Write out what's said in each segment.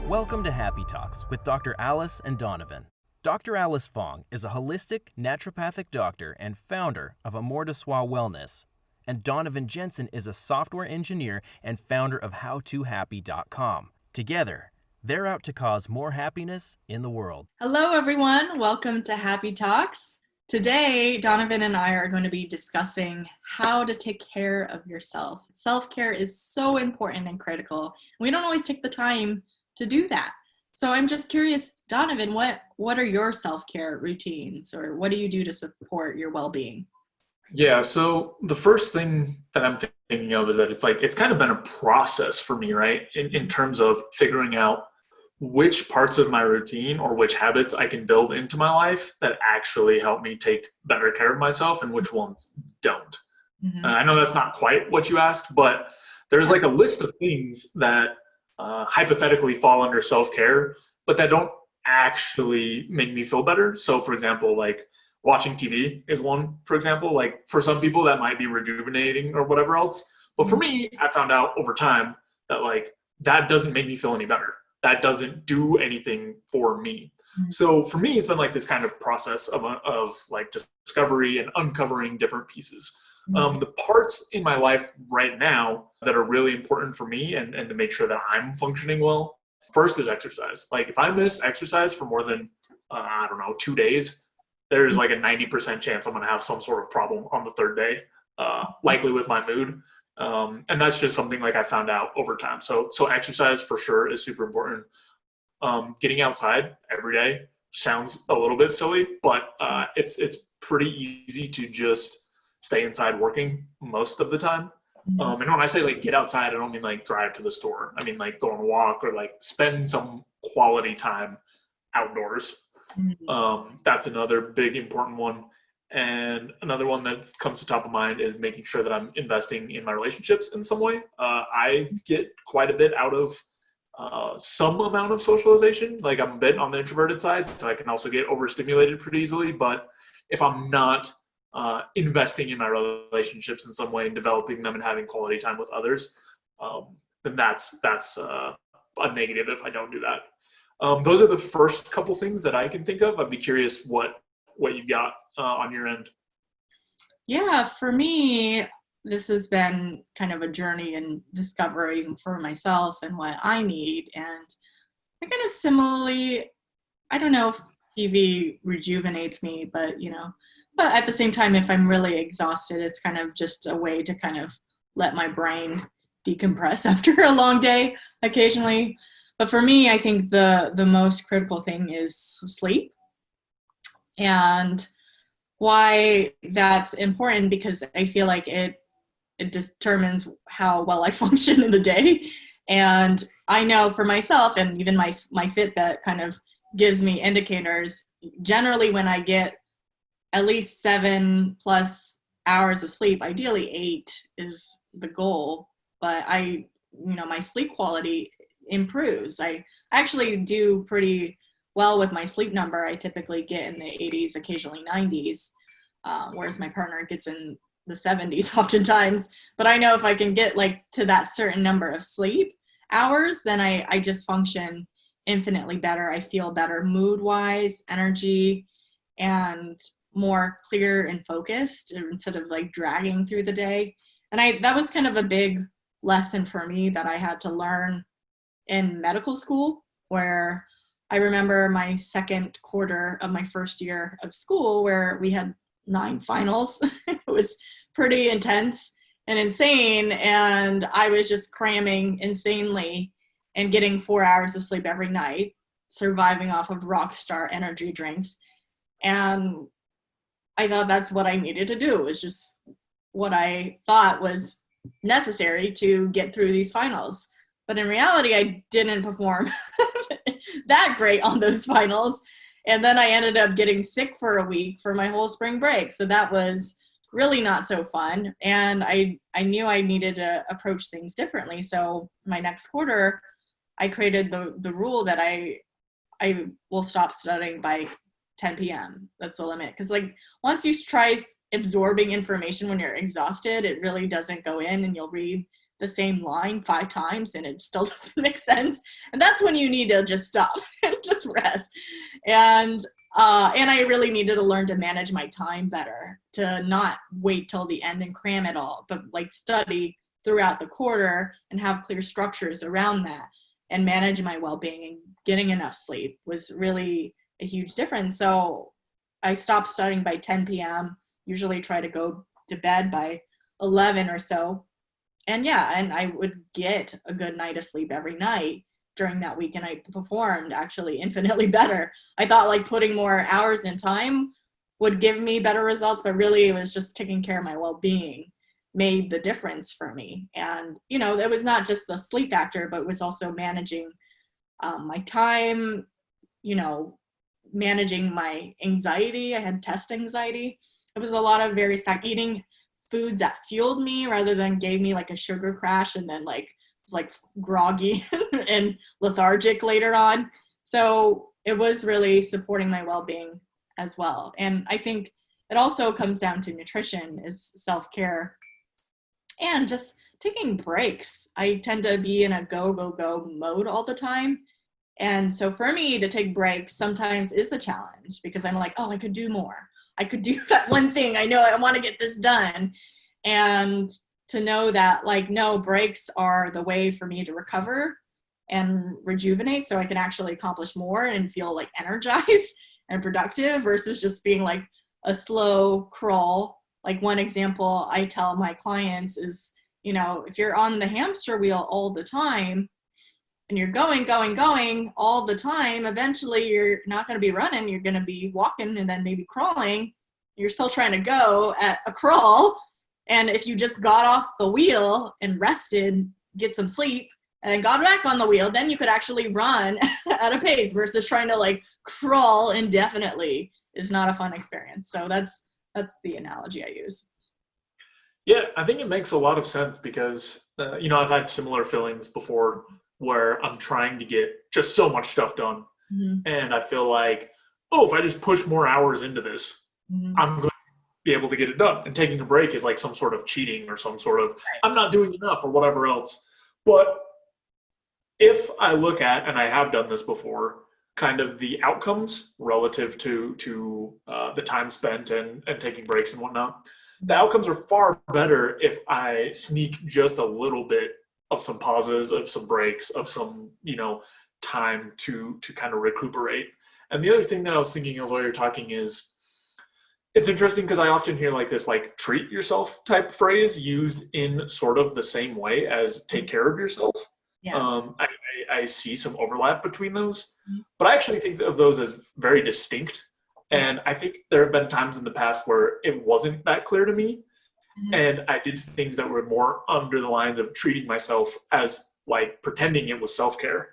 Welcome to Happy Talks with Dr. Alice and Donovan. Dr. Alice Fong is a holistic naturopathic doctor and founder of Amor de Soi Wellness, and Donovan Jensen is a software engineer and founder of HowToHappy.com. Together, they're out to cause more happiness in the world. Hello, everyone. Welcome to Happy Talks. Today, Donovan and I are going to be discussing how to take care of yourself. Self-care is so important and critical. We don't always take the time to do that. So I'm just curious, Donovan, what are your self-care routines, or what do you do to support your well-being? Yeah, so the first thing that I'm thinking of is that it's kind of been a process for me, right? In terms of figuring out which parts of my routine or which habits I can build into my life that actually help me take better care of myself and which ones don't. Mm-hmm. I know that's not quite what you asked, but there's like a list of things that hypothetically fall under self-care, but that don't actually make me feel better. So for example, like watching TV is one, for example. Like for some people that might be rejuvenating or whatever else. But for me, I found out over time that like that doesn't make me feel any better. That doesn't do anything for me. Mm-hmm. So for me, it's been like this kind of process of like discovery and uncovering different pieces. The parts in my life right now that are really important for me and to make sure that I'm functioning well, first is exercise. Like if I miss exercise for more than, 2 days, there's like a 90% chance I'm going to have some sort of problem on the third day, likely with my mood. And that's just something like I found out over time. So exercise for sure is super important. Getting outside every day sounds a little bit silly, but it's pretty easy to just stay inside working most of the time. And when I say like get outside, I don't mean like drive to the store. I mean like go on a walk or like spend some quality time outdoors. That's another big important one. And another one that comes to top of mind is making sure that I'm investing in my relationships in some way. I get quite a bit out of some amount of socialization. Like I'm a bit on the introverted side, so I can also get overstimulated pretty easily. But if I'm not investing in my relationships in some way and developing them and having quality time with others, then that's a negative if I don't do that. Those are the first couple things that I can think of. I'd be curious what you got on your end. Yeah, for me, this has been kind of a journey in discovering for myself and what I need. And I kind of similarly, I don't know if TV rejuvenates me, but but at the same time, if I'm really exhausted, it's kind of just a way to kind of let my brain decompress after a long day occasionally. But for me, I think the most critical thing is sleep. And why that's important, because I feel like it determines how well I function in the day. And I know for myself, and even my Fitbit kind of gives me indicators. Generally, when I get at least 7+ hours of sleep, ideally 8 is the goal, but my sleep quality improves. I actually do pretty well with my sleep number. I typically get in the 80s, occasionally 90s, whereas my partner gets in the 70s oftentimes. But I know if I can get like to that certain number of sleep hours, then I just function infinitely better. I feel better mood-wise, energy, and more clear and focused instead of like dragging through the day. And that was kind of a big lesson for me that I had to learn in medical school, where I remember my second quarter of my first year of school where we had 9 finals. It was pretty intense and insane. And I was just cramming insanely and getting 4 hours of sleep every night, surviving off of Rockstar energy drinks. And I thought that's what I needed to do. It was just what I thought was necessary to get through these finals. But in reality, I didn't perform that great on those finals. And then I ended up getting sick for a week for my whole spring break. So that was really not so fun. And I knew I needed to approach things differently. So my next quarter, I created the rule that I will stop studying by 10 p.m. That's the limit. Because like once you try absorbing information when you're exhausted, it really doesn't go in, and you'll read the same line 5 times and it still doesn't make sense. And that's when you need to just stop and just rest. And I really needed to learn to manage my time better, to not wait till the end and cram it all, but like study throughout the quarter and have clear structures around that, and manage my well-being. And getting enough sleep was really a huge difference. So I stopped studying by 10 p.m., usually try to go to bed by 11 or so. And I would get a good night of sleep every night during that week, and I performed actually infinitely better. I thought like putting more hours in time would give me better results, but really it was just taking care of my well-being made the difference for me. And, it was not just the sleep factor, but it was also managing my time, managing my anxiety. I had test anxiety. It was a lot of various eating foods that fueled me rather than gave me like a sugar crash and then like was like groggy and lethargic later on. So it was really supporting my well-being as well. And I think it also comes down to nutrition, is self-care, and just taking breaks. I tend to be in a go mode all the time. And so for me to take breaks sometimes is a challenge, because I'm like, oh, I could do more. I could do that one thing. I know I want to get this done. And to know that like, no, breaks are the way for me to recover and rejuvenate, so I can actually accomplish more and feel like energized and productive, versus just being like a slow crawl. Like one example I tell my clients is, if you're on the hamster wheel all the time and you're going all the time, eventually you're not going to be running, you're going to be walking and then maybe crawling. You're still trying to go at a crawl. And if you just got off the wheel and rested, get some sleep, and then got back on the wheel, then you could actually run at a pace, versus trying to like crawl indefinitely is not a fun experience. So that's the analogy I use. Yeah, I think it makes a lot of sense because, I've had similar feelings before where I'm trying to get just so much stuff done. Mm-hmm. And I feel like, if I just push more hours into this, Mm-hmm. I'm going to be able to get it done. And taking a break is like some sort of cheating or some sort of, I'm not doing enough or whatever else. But if I look at, and I have done this before, kind of the outcomes relative to the time spent and taking breaks and whatnot, the outcomes are far better if I sneak just a little bit of some pauses, of some breaks, of some, time to kind of recuperate. And the other thing that I was thinking of while you're talking is, it's interesting because I often hear like this, like treat yourself type phrase used in sort of the same way as take care of yourself. Yeah. I see some overlap between those, but I actually think of those as very distinct. And I think there have been times in the past where it wasn't that clear to me. Mm-hmm. And I did things that were more under the lines of treating myself as like pretending it was self-care.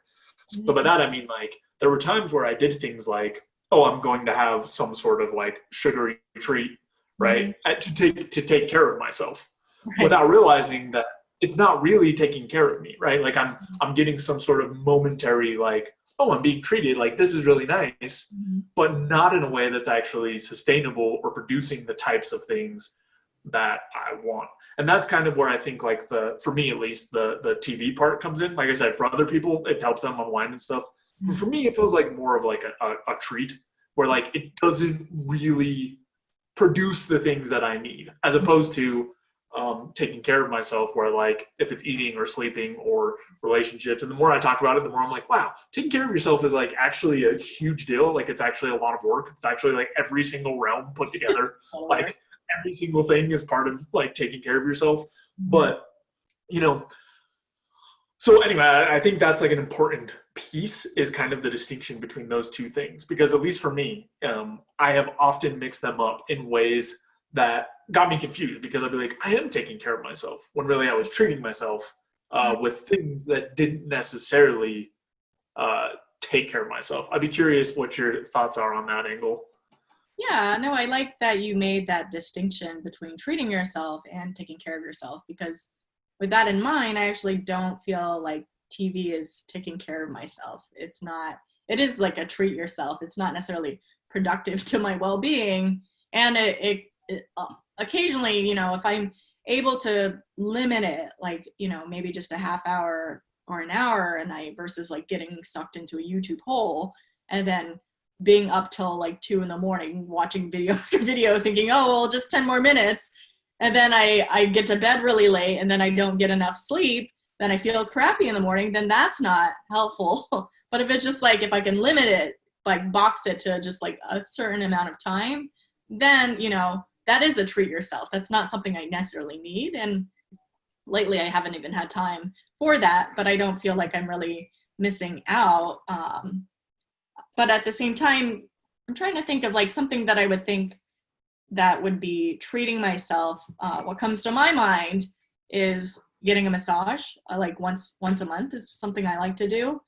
So by that, I mean, like, there were times where I did things like, I'm going to have some sort of like sugary treat, right? To take care of myself, without realizing that it's not really taking care of me, right? Like I'm getting some sort of momentary, like, I'm being treated, like this is really nice, but not in a way that's actually sustainable or producing the types of things that I want. And that's kind of where I think, like, for me at least, the TV part comes in. Like I said, for other people, it helps them unwind and stuff. But for me, it feels like more of like a treat, where like it doesn't really produce the things that I need, as opposed to taking care of myself, where like if it's eating or sleeping or relationships, and the more I talk about it, the more I'm like, wow, taking care of yourself is like actually a huge deal. Like it's actually a lot of work. It's actually like every single realm put together. Like every single thing is part of like taking care of yourself. But so anyway, I think that's like an important piece, is kind of the distinction between those two things, because at least for me, I have often mixed them up in ways that got me confused, because I'd be like, I am taking care of myself, when really I was treating myself with things that didn't necessarily take care of myself. I'd be curious what your thoughts are on that angle. Yeah, no, I like that you made that distinction between treating yourself and taking care of yourself, because with that in mind, I actually don't feel like TV is taking care of myself. It's not, it is like a treat yourself. It's not necessarily productive to my well-being. And it occasionally, if I'm able to limit it, like, maybe just a half hour or an hour a night versus like getting sucked into a YouTube hole and then being up till like 2 a.m. watching video after video thinking, oh, well, just 10 more minutes. And then I get to bed really late and then I don't get enough sleep. Then I feel crappy in the morning. Then that's not helpful. But if it's just like, if I can limit it, like box it to just like a certain amount of time, then, that is a treat yourself. That's not something I necessarily need. And lately I haven't even had time for that, but I don't feel like I'm really missing out. But at the same time, I'm trying to think of like something that I would think that would be treating myself. What comes to my mind is getting a massage, like once a month is something I like to do.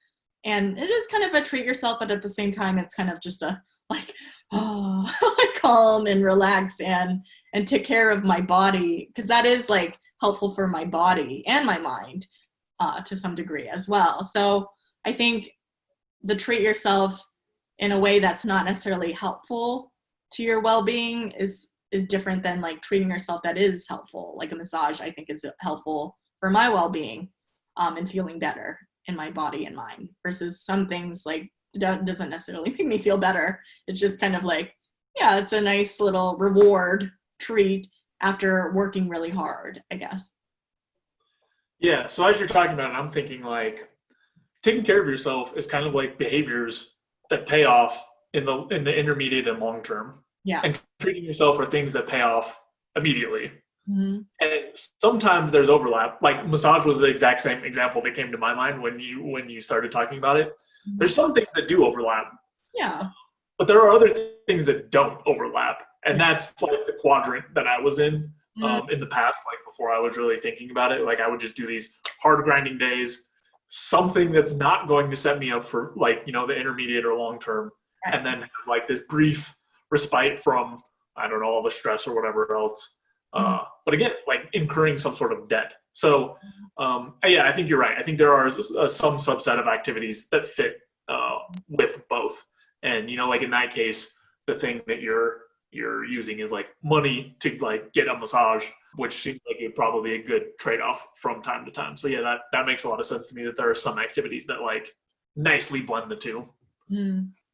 And it is kind of a treat yourself, but at the same time, it's kind of just a like, oh, calm and relax and take care of my body. Cause that is like helpful for my body and my mind to some degree as well. So I think the treat yourself in a way that's not necessarily helpful to your well-being is different than like treating yourself that is helpful. Like a massage, I think is helpful for my well-being and feeling better in my body and mind, versus some things like doesn't necessarily make me feel better. It's just kind of like, yeah, it's a nice little reward treat after working really hard, I guess. Yeah. So as you're talking about it, I'm thinking like taking care of yourself is kind of like behaviors that pay off in the intermediate and long term. Yeah. And treating yourself are things that pay off immediately. Mm-hmm. And sometimes there's overlap. Like massage was the exact same example that came to my mind when you started talking about it. Mm-hmm. There's some things that do overlap. Yeah. But there are other things that don't overlap. And that's like the quadrant that I was in the past, like before I was really thinking about it. Like I would just do these hard grinding days, something that's not going to set me up for like, the intermediate or long term. Right. And then have like this brief respite from, I don't know, all the stress or whatever else. But again, like incurring some sort of debt. So yeah, I think you're right. I think there are some subset of activities that fit with both. And, like in that case, the thing that you're using is like money to like get a massage, which seems like it'd probably be a good trade-off from time to time. So yeah, that makes a lot of sense to me that there are some activities that like nicely blend the two.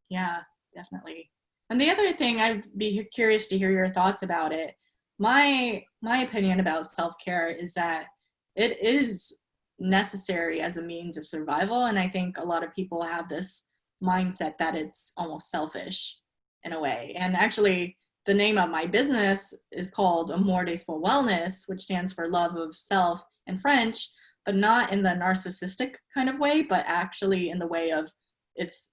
Yeah, definitely. And the other thing, I'd be curious to hear your thoughts about it. My opinion about self-care is that it is necessary as a means of survival. And I think a lot of people have this mindset that it's almost selfish in a way. And actually, the name of my business is called Amor des for Wellness, which stands for love of self in French, but not in the narcissistic kind of way, but actually in the way of it's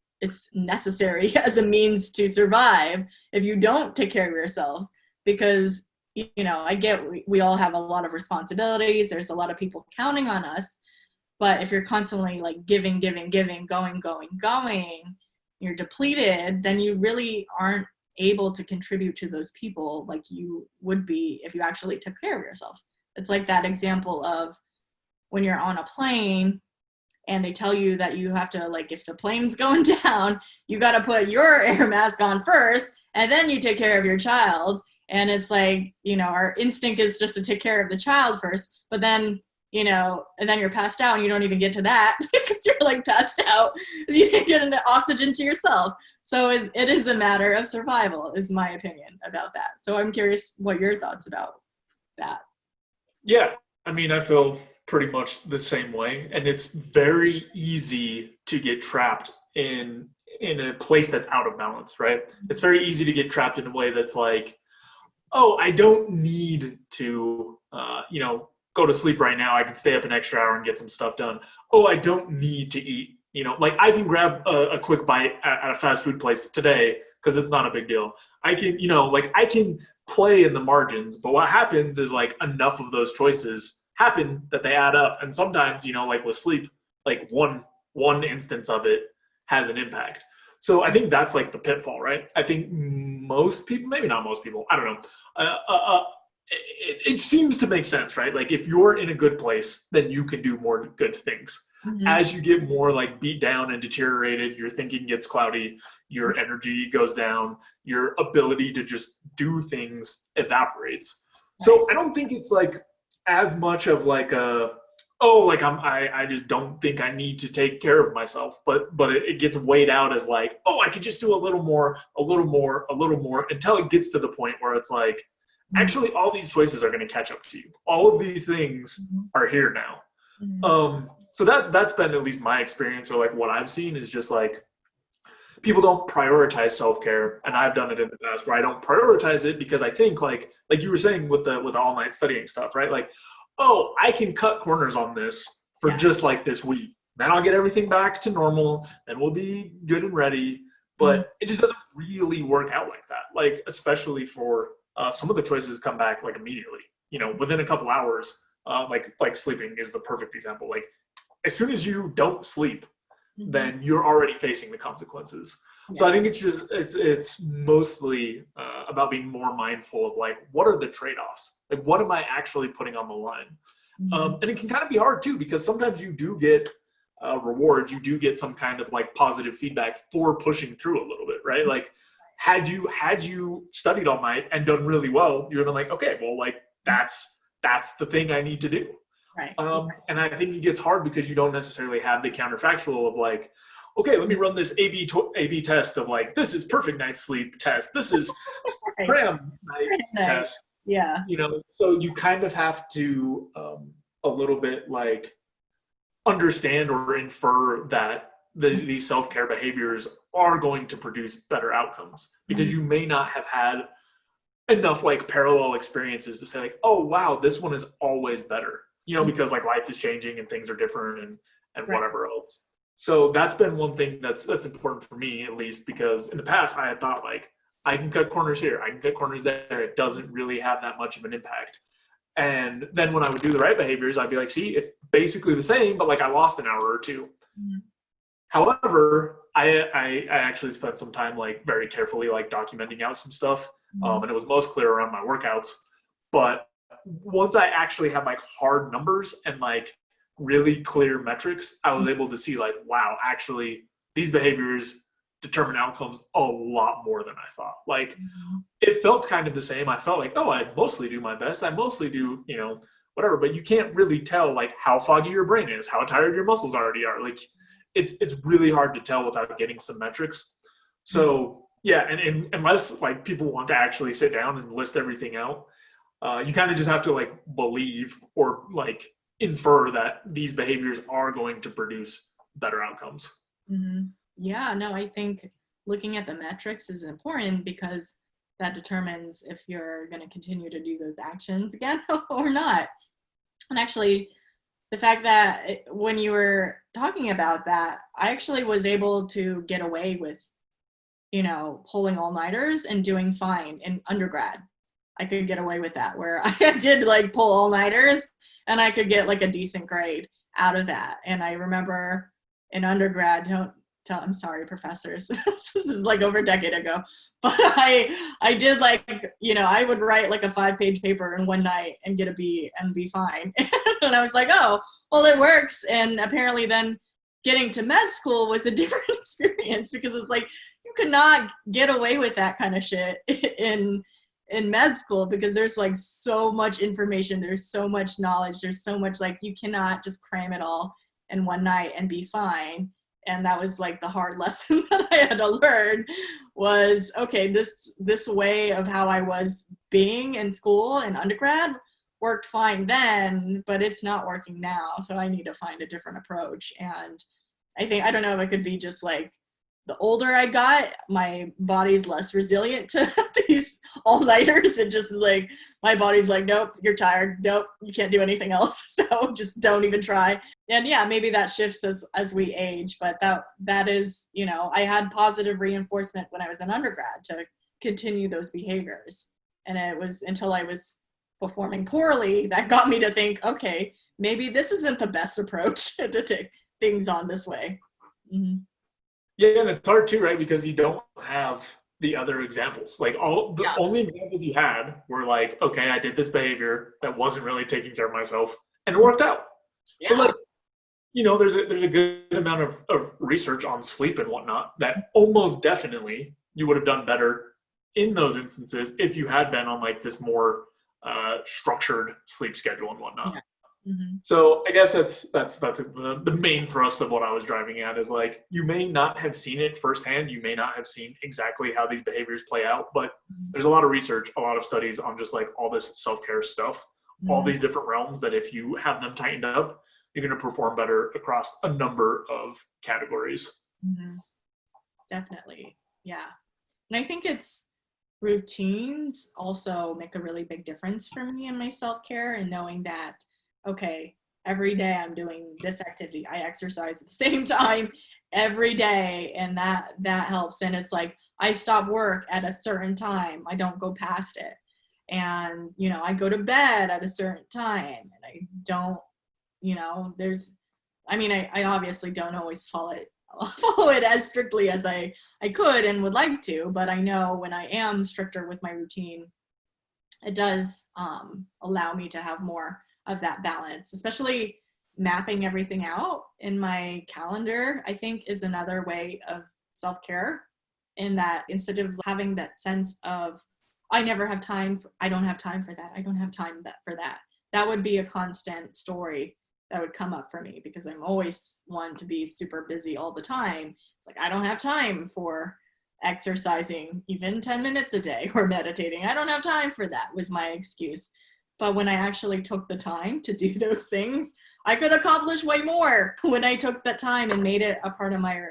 necessary as a means to survive if you don't take care of yourself. Because, I get we all have a lot of responsibilities. There's a lot of people counting on us. But if you're constantly like giving, going, you're depleted, then you really aren't able to contribute to those people like you would be if you actually took care of yourself. It's like that example of when you're on a plane and they tell you that you have to, like, if the plane's going down, you got to put your air mask on first and then you take care of your child. And it's like, our instinct is just to take care of the child first, but then, and then you're passed out and you don't even get to that because you're like passed out. You didn't get enough oxygen to yourself. So it is a matter of survival, is my opinion about that. So I'm curious what your thoughts about that. Yeah, I mean, I feel pretty much the same way. And it's very easy to get trapped in a place that's out of balance, right? It's very easy to get trapped in a way that's like, oh, I don't need to, go to sleep right now. I can stay up an extra hour and get some stuff done. Oh, I don't need to eat. Like I can grab a quick bite at a fast food place today because it's not a big deal. I can, I can play in the margins, but what happens is like enough of those choices happen that they add up. And sometimes, like with sleep, like one instance of it has an impact. So I think that's like the pitfall, right? I think most people, maybe not most people, I don't know. It seems to make sense, right? Like if you're in a good place, then you can do more good things. Mm-hmm. As you get more like beat down and deteriorated, your thinking gets cloudy, your energy goes down, your ability to just do things evaporates. So I don't think it's like as much of like I just don't think I need to take care of myself, but it gets weighed out as like, oh, I could just do a little more, until it gets to the point where it's like, actually all these choices are going to catch up to you. All of these things are here now. So that's been at least my experience, or like what I've seen is just like people don't prioritize self-care, and I've done it in the past where I don't prioritize it because I think like you were saying with the all-night studying stuff, right? Like, oh, I can cut corners on this for just like this week. Then I'll get everything back to normal, and we'll be good and ready. But it just doesn't really work out like that. Like, especially for some of the choices come back like immediately, within a couple hours. Like sleeping is the perfect example. Like, as soon as you don't sleep, then you're already facing the consequences. So I think it's mostly about being more mindful of like, what are the trade-offs? Like, what am I actually putting on the line? And it can kind of be hard too, because sometimes you do get rewards, you do get some kind of like positive feedback for pushing through a little bit, right? Like, had you studied all night and done really well, you're gonna like, okay, well, like that's the thing I need to do. Right. And I think it gets hard because you don't necessarily have the counterfactual of like, okay, let me run this A/B test of like, this is perfect night's sleep test. This is cram night test. Yeah. So you kind of have to a little bit like understand or infer that these self-care behaviors are going to produce better outcomes, because you may not have had enough like parallel experiences to say like, oh wow, this one is always better, because like life is changing and things are different and whatever else. So that's been one thing that's important for me, at least, because in the past I had thought like, I can cut corners here, I can cut corners there, it doesn't really have that much of an impact. And then when I would do the right behaviors, I'd be like, see, it's basically the same, but like I lost an hour or two. However, I actually spent some time like very carefully like documenting out some stuff. And it was most clear around my workouts. But once I actually had like hard numbers and like really clear metrics, I was able to see like, wow, actually these behaviors determine outcomes a lot more than I thought. Like it felt kind of the same. I felt like, oh, I mostly do my best. I mostly do, whatever, but you can't really tell like how foggy your brain is, how tired your muscles already are. Like it's really hard to tell without getting some metrics. So yeah, and unless like people want to actually sit down and list everything out, you kind of just have to like believe or like infer that these behaviors are going to produce better outcomes. Yeah, no, I think looking at the metrics is important because that determines if you're going to continue to do those actions again or not. And actually, the fact that when you were talking about that, I actually was able to get away with, pulling all-nighters and doing fine in undergrad. I could get away with that, where I did like pull all-nighters and I could get like a decent grade out of that. And I remember in undergrad, I'm sorry, professors, this is like over a decade ago, but I did like, I would write like a 5-page paper in one night and get a B and be fine. And I was like, oh, well, it works. And apparently then getting to med school was a different experience, because it's like, you could not get away with that kind of shit in med school, because there's like so much information, there's so much knowledge, there's so much, like, you cannot just cram it all in one night and be fine. And that was like the hard lesson that I had to learn was, okay, this way of how I was being in school in undergrad worked fine then, but it's not working now. So I need to find a different approach. And I don't know if it could be just like the older I got, my body's less resilient to these all-nighters. It just is like, my body's like, nope, you're tired. Nope, you can't do anything else. So just don't even try. And yeah, maybe that shifts as we age, but that is, I had positive reinforcement when I was an undergrad to continue those behaviors. And it was until I was performing poorly that got me to think, okay, maybe this isn't the best approach to take things on this way. Yeah, and it's hard too, right? Because you don't have the other examples. Like only examples you had were like, okay, I did this behavior that wasn't really taking care of myself, and it worked out. Yeah. But like, there's a good amount of research on sleep and whatnot that almost definitely you would have done better in those instances if you had been on like this more structured sleep schedule and whatnot. Yeah. Mm-hmm. So I guess that's the main thrust of what I was driving at is like, you may not have seen it firsthand. You may not have seen exactly how these behaviors play out, but there's a lot of research, a lot of studies on just like all this self-care stuff, all these different realms that if you have them tightened up, you're going to perform better across a number of categories. Mm-hmm. Definitely. Yeah. And I think it's routines also make a really big difference for me in my self-care, and knowing that, okay, every day I'm doing this activity. I exercise at the same time every day, and that helps. And it's like, I stop work at a certain time. I don't go past it. And, you know, I go to bed at a certain time, and I don't, you know, I obviously don't always follow it as strictly as I could and would like to, but I know when I am stricter with my routine, it does allow me to have more of that balance. Especially mapping everything out in my calendar, I think, is another way of self-care, in that instead of having that sense of, I never have time, I don't have time for that, I don't have time for that. That would be a constant story that would come up for me, because I'm always one to be super busy all the time. It's like, I don't have time for exercising even 10 minutes a day or meditating. I don't have time for that, was my excuse. But when I actually took the time to do those things, I could accomplish way more when I took the time and made it a part of my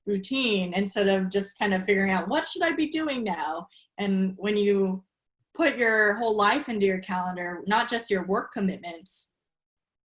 routine, instead of just kind of figuring out, what should I be doing now? And when you put your whole life into your calendar, not just your work commitments,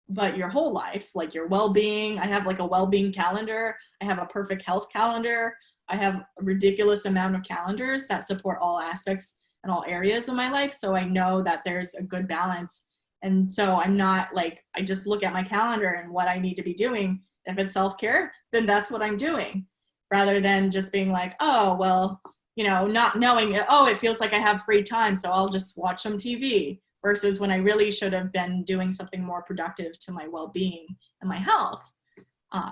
but your whole life, like your well-being. I have like a well-being calendar. I have a perfect health calendar. I have a ridiculous amount of calendars that support all aspects and all areas of my life. So I know that there's a good balance. And so I'm not like, I just look at my calendar and what I need to be doing. If it's self-care, then that's what I'm doing, rather than just being like, oh, well, you know, not knowing, oh, it feels like I have free time, so I'll just watch some TV, versus when I really should have been doing something more productive to my well-being and my health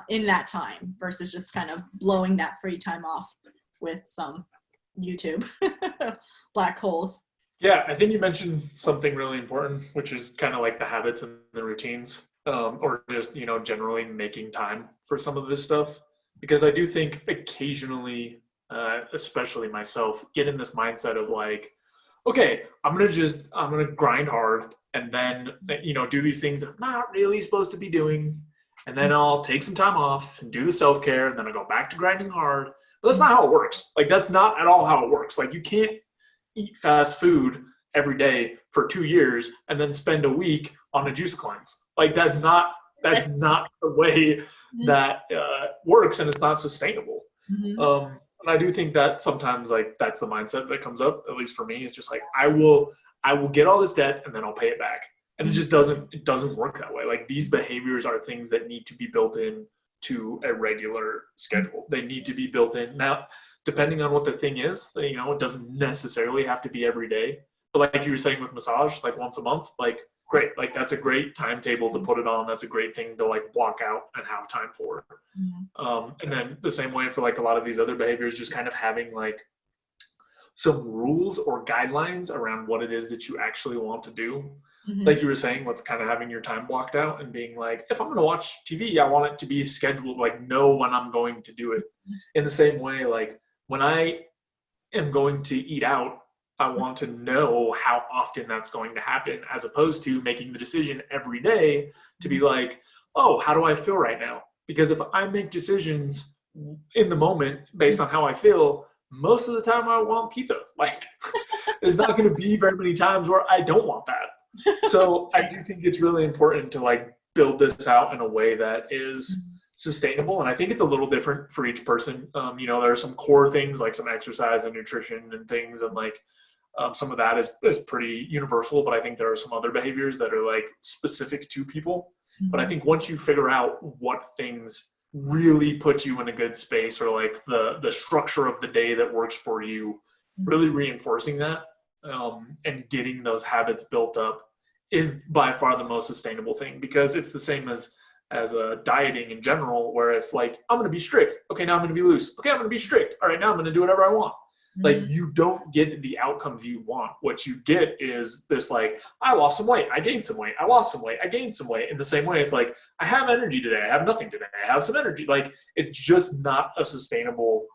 in that time, versus just kind of blowing that free time off with some YouTube black holes. Yeah, I think you mentioned something really important, which is kind of like the habits and the routines, or just, you know, generally making time for some of this stuff. Because I do think occasionally, especially myself, get in this mindset of like, okay, I'm gonna grind hard, and then, you know, do these things that I'm not really supposed to be doing, and then I'll take some time off and do the self-care, and then I'll go back to grinding hard. But that's not how it works. Like, that's not at all how it works. Like, you can't eat fast food every day for 2 years and then spend a week on a juice cleanse. Like, that's not the way that works, and it's not sustainable. Mm-hmm. And I do think that sometimes, like, that's the mindset that comes up, at least for me. It's just like, I will get all this debt and then I'll pay it back. And it just doesn't work that way. Like, these behaviors are things that need to be built in to a regular schedule. They need to be built in. Now, depending on what the thing is, you know, it doesn't necessarily have to be every day. But like you were saying with massage, like once a month, like, great. Like, that's a great timetable to put it on. That's a great thing to like block out and have time for. And then the same way for like a lot of these other behaviors, just kind of having like some rules or guidelines around what it is that you actually want to do. Like you were saying, with kind of having your time blocked out and being like, if I'm going to watch TV, I want it to be scheduled, like know when I'm going to do it. In the same way, like when I am going to eat out, I want to know how often that's going to happen, as opposed to making the decision every day to be like, oh, how do I feel right now? Because if I make decisions in the moment based on how I feel, most of the time I want pizza. Like, there's not going to be very many times where I don't want that. So I do think it's really important to like build this out in a way that is sustainable. And I think it's a little different for each person. You know, there are some core things like some exercise and nutrition and things, and like some of that is pretty universal, but I think there are some other behaviors that are like specific to people. But I think once you figure out what things really put you in a good space, or like the structure of the day that works for you, really reinforcing that and getting those habits built up is by far the most sustainable thing. Because it's the same as dieting in general, where if like, I'm going to be strict, okay, now I'm going to be loose, okay, I'm going to be strict, all right, now I'm going to do whatever I want. Like, you don't get the outcomes you want. What you get is this, like, I lost some weight, I gained some weight, I lost some weight, I gained some weight. In the same way, it's like, I have energy today, I have nothing today, I have some energy. Like, it's just not a sustainable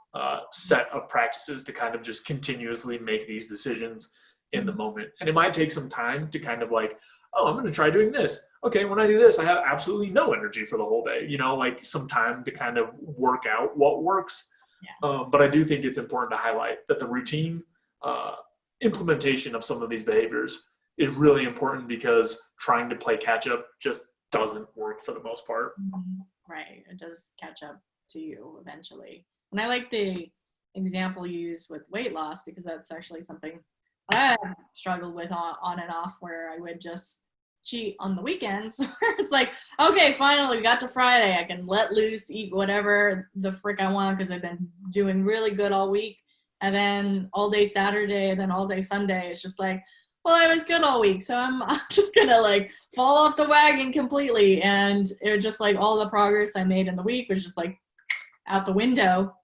set of practices to kind of just continuously make these decisions in the moment. And it might take some time to kind of like, oh, I'm going to try doing this. Okay, when I do this, I have absolutely no energy for the whole day. Like some time to kind of work out what works. Yeah. But I do think it's important to highlight that the routine implementation of some of these behaviors is really important, because trying to play catch up just doesn't work for the most part. Right. It does catch up to you eventually. And I like the example you used with weight loss, because that's actually something I struggled with on and off, where I would just cheat on the weekends. Where it's like, okay, finally got to Friday, I can let loose, eat whatever the frick I want, because I've been doing really good all week. And then all day Saturday, and then all day Sunday, it's just like, well, I was good all week, so I'm just gonna like fall off the wagon completely. And it was just like all the progress I made in the week was just like out the window.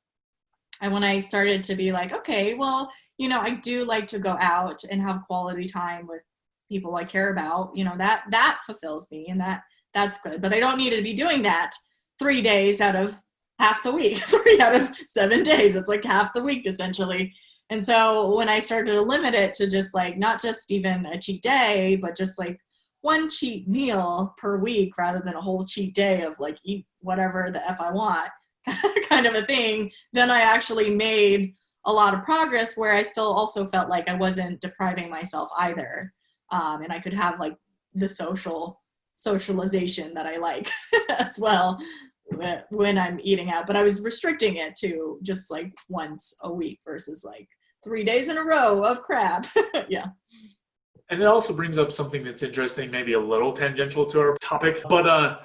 And when I started to be like, okay, well, I do like to go out and have quality time with people I care about, that fulfills me, and that's good. But I don't need to be doing that 3 days out of half the week, 3 out of 7 days. It's like half the week essentially. And so when I started to limit it to just like, not just even a cheat day, but just like one cheat meal per week, rather than a whole cheat day of like eat whatever the F I want kind of a thing, then I actually made a lot of progress, where I still also felt like I wasn't depriving myself either. And I could have like the socialization that I like as well when I'm eating out, but I was restricting it to just like once a week versus like 3 days in a row of crap. Yeah. And it also brings up something that's interesting, maybe a little tangential to our topic, but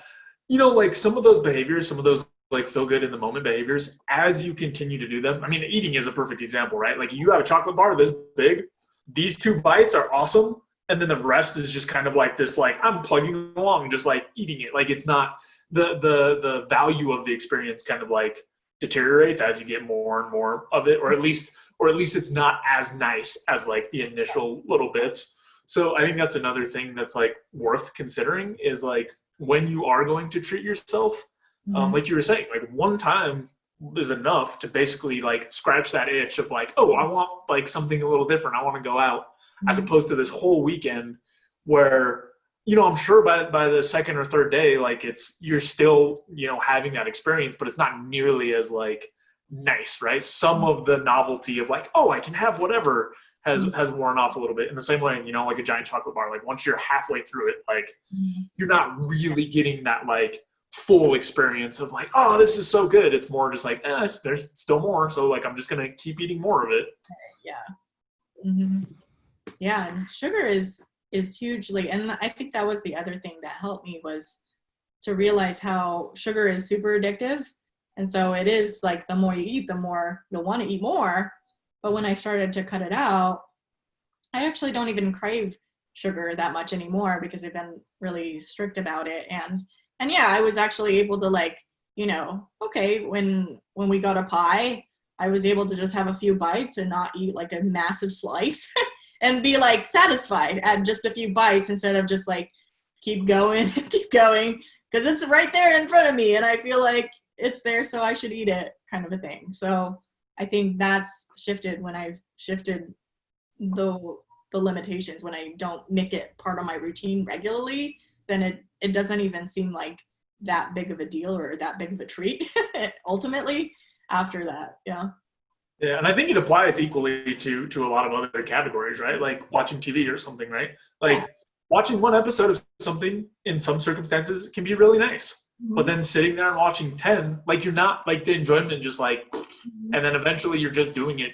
like some of those behaviors, some of those like feel good in the moment behaviors, as you continue to do them. I mean, eating is a perfect example, right? Like, you have a chocolate bar this big, these 2 bites are awesome, and then the rest is just kind of like this, like, I'm plugging along, just like eating it. Like, it's not the value of the experience kind of like deteriorates as you get more and more of it, or at least it's not as nice as like the initial little bits. So I think that's another thing that's like worth considering, is like, when you are going to treat yourself, like you were saying, like one time is enough to basically like scratch that itch of like, oh, I want like something a little different, I want to go out, as opposed to this whole weekend where, I'm sure by the second or third day, like you're still, having that experience, but it's not nearly as like nice, right? Some of the novelty of like, oh, I can have whatever has worn off a little bit. In the same way, like a giant chocolate bar, like once you're halfway through it, like you're not really getting that like full experience of like, oh, this is so good. It's more just like, there's still more, so like I'm just gonna keep eating more of it. Yeah. And sugar is hugely, and I think that was the other thing that helped me, was to realize how sugar is super addictive. And so it is like, the more you eat, the more you'll want to eat more. But when I started to cut it out, I actually don't even crave sugar that much anymore, because I've been really strict about it. And yeah, I was actually able to like, okay, when we got a pie, I was able to just have a few bites and not eat like a massive slice and be like satisfied at just a few bites, instead of just like keep going, because it's right there in front of me and I feel like it's there, so I should eat it, kind of a thing. So I think that's shifted when I've shifted the limitations. When I don't make it part of my routine regularly, then it doesn't even seem like that big of a deal or that big of a treat ultimately after that. Yeah, and I think it applies equally to a lot of other categories, right? Like watching TV or something, right? Like watching one episode of something in some circumstances can be really nice, but then sitting there and watching 10, like you're not like the enjoyment just like, and then eventually you're just doing it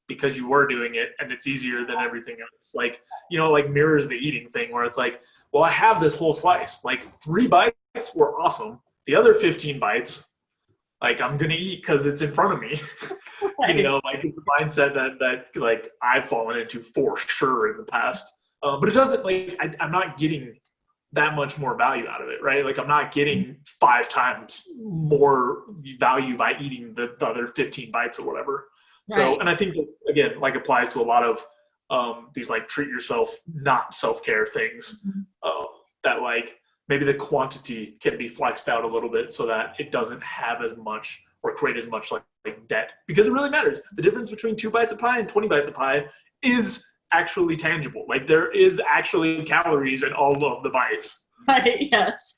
because you were doing it and it's easier than everything else. Like, like mirrors the eating thing, where it's like, well, I have this whole slice, like 3 bites were awesome. The other 15 bites, like I'm going to eat because it's in front of me. Like it's the mindset that like I've fallen into for sure in the past. But it doesn't like, I'm not getting that much more value out of it, right? Like I'm not getting 5 times more value by eating the other 15 bites or whatever. So, Right. and I think that, again, like applies to a lot of these like treat yourself, not self-care things Mhm. um, that like maybe the quantity can be flexed out a little bit so that it doesn't have as much or create as much like debt, because it really matters. The difference between 2 bites of pie and 20 bites of pie is actually tangible. Like there is actually calories in all of the bites. Right. Yes.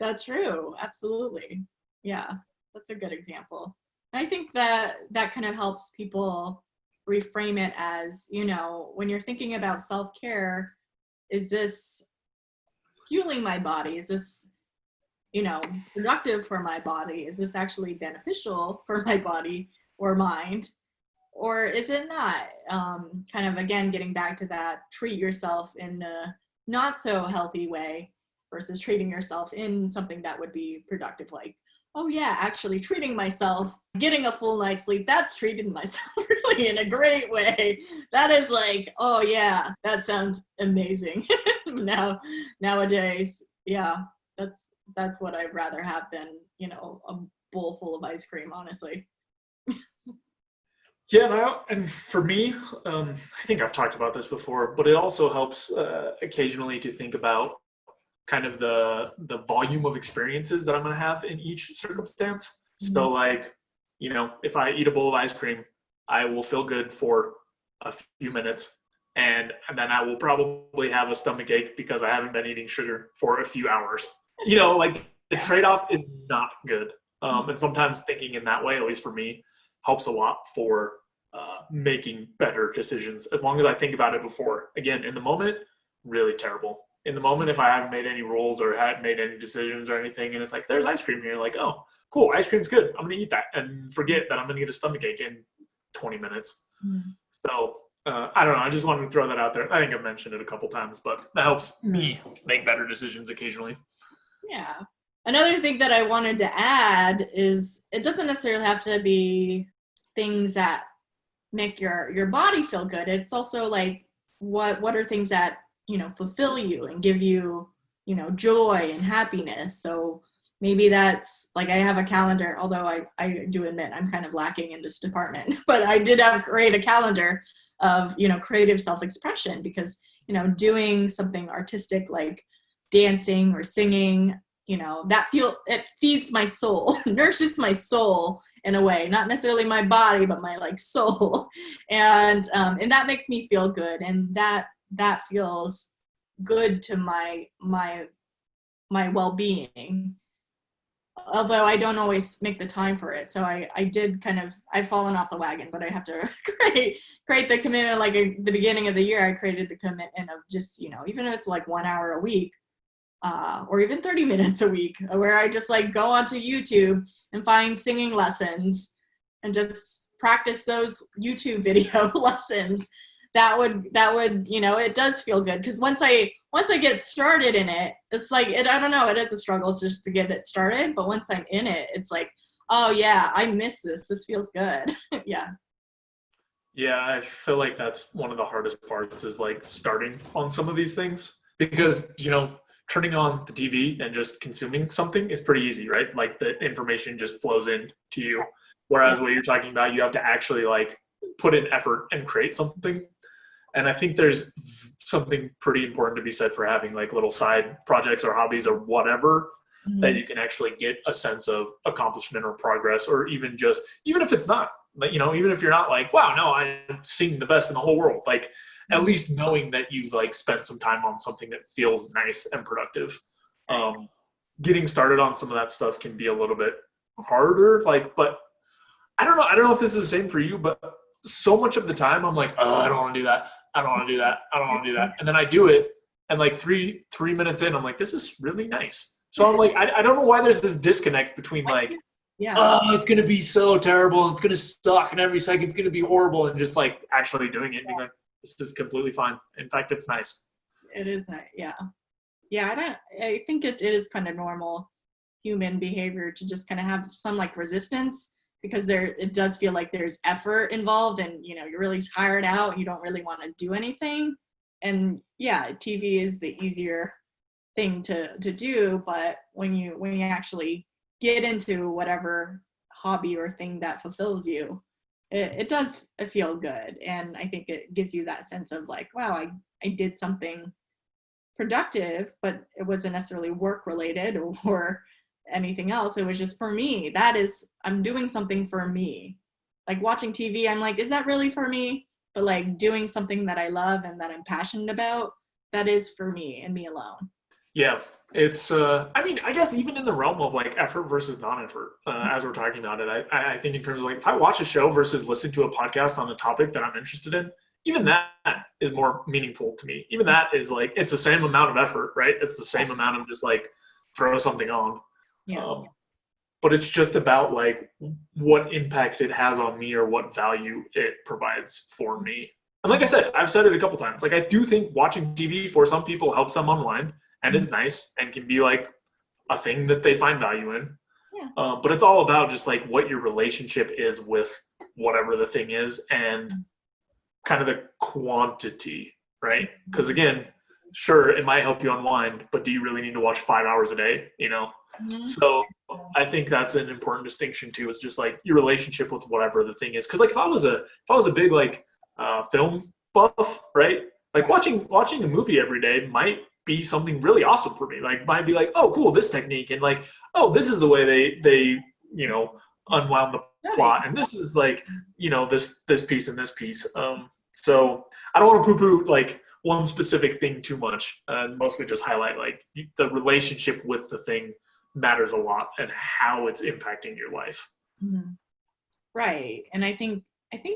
That's true. Absolutely. Yeah. That's a good example. I think that that kind of helps people reframe it as, when you're thinking about self-care, is this fueling my body? Is this, productive for my body? Is this actually beneficial for my body or mind? Or is it not? Kind of, again, getting back to that, treat yourself in a not so healthy way versus treating yourself in something that would be productive, like, oh yeah, actually treating myself, getting a full night's sleep, that's treating myself really in a great way. That is like, oh yeah, that sounds amazing. Nowadays, yeah, that's what I'd rather have than, a bowl full of ice cream, honestly. Yeah, and for me, I think I've talked about this before, but it also helps occasionally to think about kind of the volume of experiences that I'm going to have in each circumstance. Mhm. So, like, if I eat a bowl of ice cream, I will feel good for a few minutes, and then I will probably have a stomach ache because I haven't been eating sugar for a few hours. Like the Yeah. trade-off is not good. And sometimes thinking in that way, at least for me, helps a lot for making better decisions. As long as I think about it before. Again, in the moment, really terrible. In the moment, if I haven't made any rules or hadn't made any decisions or anything, and it's like, there's ice cream here, like, oh, cool, ice cream's good. I'm gonna eat that and forget that I'm gonna get a stomach ache in 20 minutes. Mhm. So I don't know. I just wanted to throw that out there. I think I've mentioned it a couple times, but that helps me make better decisions occasionally. Yeah. Another thing that I wanted to add is it doesn't necessarily have to be things that make your body feel good. It's also like what are things that, fulfill you and give you, joy and happiness. So maybe that's like I have a calendar, although I do admit I'm kind of lacking in this department, but I did create a calendar of, creative self-expression because, doing something artistic like dancing or singing, it feeds my soul, nourishes my soul in a way, not necessarily my body, but my like soul. And that makes me feel good. And that feels good to my well-being. Although I don't always make the time for it. So I did I've fallen off the wagon, but I have to create the commitment. Like at the beginning of the year, I created the commitment of just, even if it's like 1 hour a week, or even 30 minutes a week, where I just like go onto YouTube and find singing lessons and just practice those YouTube video lessons. That would, it does feel good because once I get started in it, it's like I don't know, it is a struggle just to get it started, but once I'm in it, it's like, oh yeah, I miss this. This feels good. Yeah. Yeah, I feel like that's one of the hardest parts is like starting on some of these things because, turning on the TV and just consuming something is pretty easy, right? Like the information just flows in to you. Yeah. Whereas what you're talking about, you have to actually like put in effort and create something. And I think there's something pretty important to be said for having like little side projects or hobbies or whatever that Mhm. you can actually get a sense of accomplishment or progress, or even if it's not, even if you're not like, wow, no, I'm singing the best in the whole world, like at Mhm. least knowing that you've like spent some time on something that feels nice and productive. Right. Getting started on some of that stuff can be a little bit harder, like, but I don't know if this is the same for you, but so much of the time I'm like, oh, I don't want to do that. I don't want to do that. I don't want to do that. And then I do it. And like three minutes in, I'm like, this is really nice. So I'm like, I don't know why there's this disconnect between like, Yeah. oh, it's going to be so terrible. It's going to suck. And every second's going to be horrible. And just like actually doing it and being like, this is completely fine. In fact, it's nice. It is nice. Yeah. Yeah. I think it is kind of normal human behavior to just kind of have some like resistance because it does feel like there's effort involved and you're really tired out and you don't really want to do anything. And yeah, TV is the easier thing to do, but when you actually get into whatever hobby or thing that fulfills you, it does feel good. And I think it gives you that sense of like, wow, I did something productive, but it wasn't necessarily work related or anything else. It was just for me. I'm doing something for me. Like watching TV, I'm like, is that really for me? But like doing something that I love and that I'm passionate about, that is for me and me alone. Yeah, it's. I mean, I guess even in the realm of like effort versus non-effort, as we're talking about it, I think in terms of like if I watch a show versus listen to a podcast on a topic that I'm interested in, even that is more meaningful to me. Even that is like it's the same amount of effort, right? It's the same amount of just like throw something on. Yeah. But it's just about like what impact it has on me or what value it provides for me. And like I said, I've said it a couple times. Like I do think watching TV for some people helps them unwind, and it's nice and can be like a thing that they find value in. Yeah. But it's all about just like what your relationship is with whatever the thing is and kind of the quantity, right? Because again, sure, it might help you unwind, but do you really need to watch 5 hours a day? You know? Mm-hmm. So I think that's an important distinction too, is just like your relationship with whatever the thing is. Because like if I was a big like film buff, right? Like watching a movie every day might be something really awesome for me. Like might be like, oh cool, this technique, and like, oh, this is the way they you know unwound the plot, and this is like this piece and this piece. So I don't want to poo-poo like one specific thing too much, and mostly just highlight like the relationship with the thing matters a lot and how it's impacting your life. Mm-hmm. Right. And I think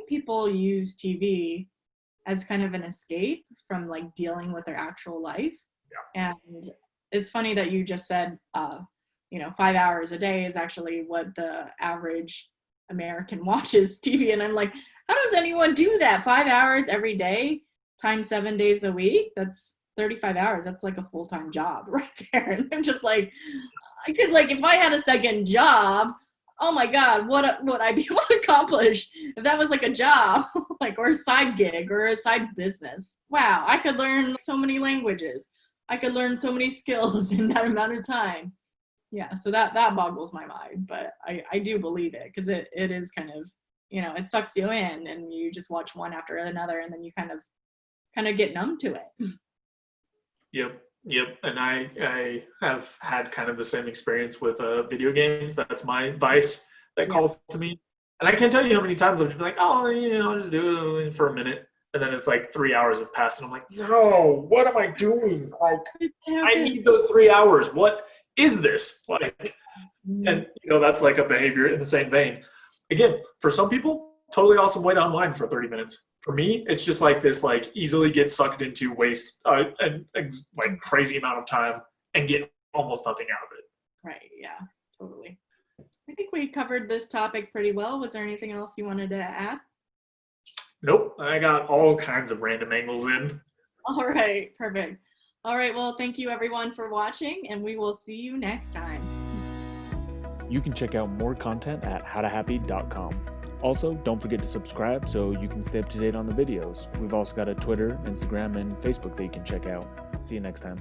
people use TV as kind of an escape from like dealing with their actual life. Yeah. And it's funny that you just said 5 hours a day is actually what the average American watches TV. And I'm like, how does anyone do that? 5 hours every day times 7 days a week? That's 35 hours. That's like a full-time job right there. And I'm just like, I could like, if I had a second job, oh my God, what would I be able to accomplish if that was like a job, like, or a side gig or a side business? Wow, I could learn so many languages. I could learn so many skills in that amount of time. Yeah, so that boggles my mind, but I do believe it because it is kind of, it sucks you in and you just watch one after another and then you kind of get numb to it. Yep. And I have had kind of the same experience with video games. That's my vice that calls to me. And I can't tell you how many times I've been like, oh, I'll just do it for a minute. And then it's like 3 hours have passed and I'm like, no, what am I doing? Like, I need those 3 hours. What is this? Like, and that's like a behavior in the same vein. Again, for some people, totally awesome way to unwind for 30 minutes. For me, it's just like this, like easily get sucked into waste and like crazy amount of time and get almost nothing out of it. Right. Yeah, totally. I think we covered this topic pretty well. Was there anything else you wanted to add? Nope. I got all kinds of random angles in. All right. Perfect. All right. Well, thank you everyone for watching and we will see you next time. You can check out more content at howtohappy.com. Also, don't forget to subscribe so you can stay up to date on the videos. We've also got a Twitter, Instagram, and Facebook that you can check out. See you next time.